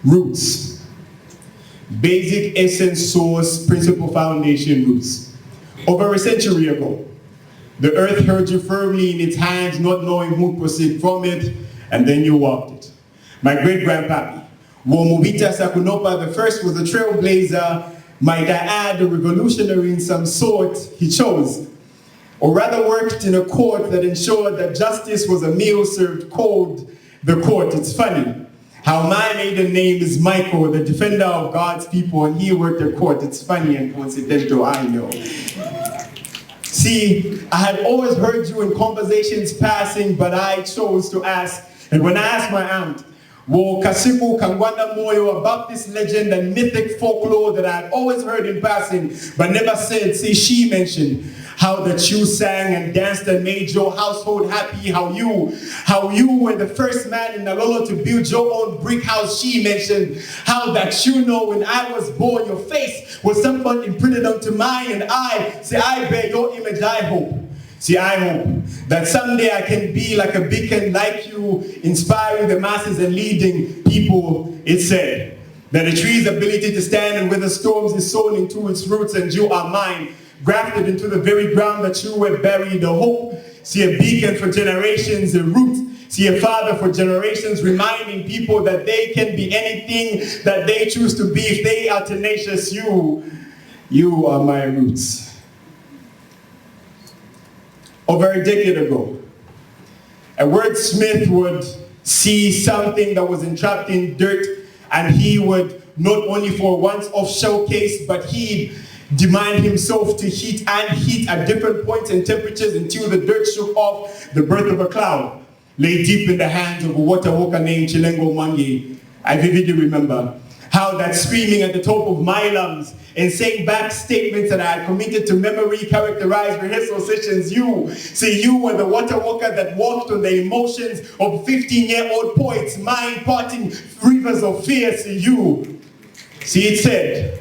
Roots. Basic essence, source, principle, foundation, roots. Over a century ago, the earth held you firmly in its hands, not knowing who would proceed from it, and then you walked it. My great-grandpappy, Womubita Sakunopa the first, was a trailblazer, might I add, a revolutionary in some sort he chose, or rather worked in a court that ensured that justice was a meal served cold. The court, it's funny how my maiden name is Michael, the defender of God's people, and he worked the court. It's funny and coincidental, I know. See, I had always heard you in conversations passing, but I chose to ask. And when I asked my aunt, Wo Kasiku Kangwanda Moyo, about this legend and mythic folklore that I had always heard in passing, but never said, see, she mentioned how that you sang and danced and made your household happy, how you were the first man in Nalolo to build your own brick house. She mentioned how that you know when I was born, your face was somewhat imprinted onto mine, and I bear your image, I hope. See, I hope that someday I can be like a beacon like you, inspiring the masses and leading people. It said that a tree's ability to stand and weather storms is sown into its roots, and you are mine, grafted into the very ground that you were buried. A hope, see, a beacon for generations, a root, see, a father for generations, reminding people that they can be anything that they choose to be if they are tenacious. You are my roots. Over a decade ago, a wordsmith would see something that was entrapped in dirt, and he would not only for once off showcase, but he'd demand himself to heat at different points and temperatures until the dirt shook off. The birth of a cloud lay deep in the hands of a water walker named Chilengo Mange. I vividly remember how that screaming at the top of my lungs and saying back statements that I had committed to memory characterized rehearsal sessions. You were the water walker that walked on the emotions of 15-year-old poets, mind parting rivers of fear. See, it said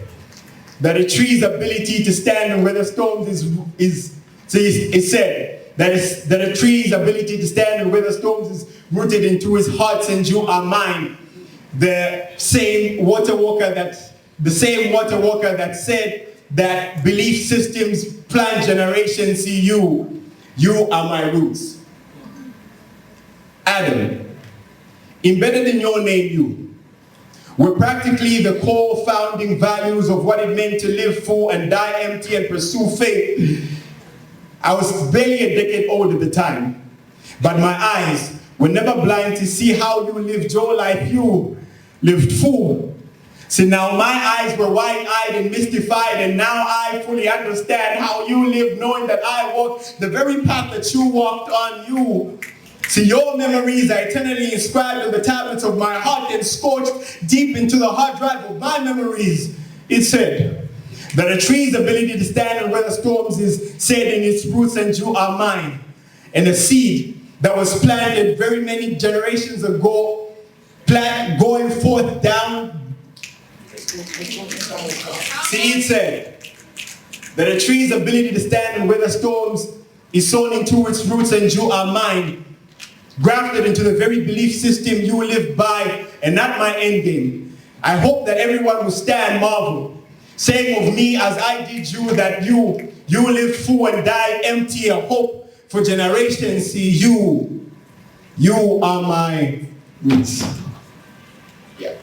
that a tree's ability to stand and weather storms it said that a tree's ability to stand and weather storms is rooted into his heart, and you are mine. The same water walker that said that belief systems plant generations. See, you are my roots. Adam, embedded in your name, you were practically the core founding values of what it meant to live full and die empty and pursue faith. I was barely a decade old at the time, but my eyes were never blind to see how you lived your life. You lived full. See, now my eyes were wide-eyed and mystified, and now I fully understand how you lived, knowing that I walked the very path that you walked on. See, your memories are eternally inscribed on the tablets of my heart and scorched deep into the hard drive of my memories. It said that a tree's ability to stand and weather storms is set in its roots, and you are mine. And a seed that was planted very many generations ago, going forth down. See, it said that a tree's ability to stand and weather storms is sown into its roots, and you are mine, grafted into the very belief system you live by, and not my endgame. I hope that everyone will stand marvel, saying of me as I did you, that you live full and die empty, a hope for generations. See, you are my roots. Yeah.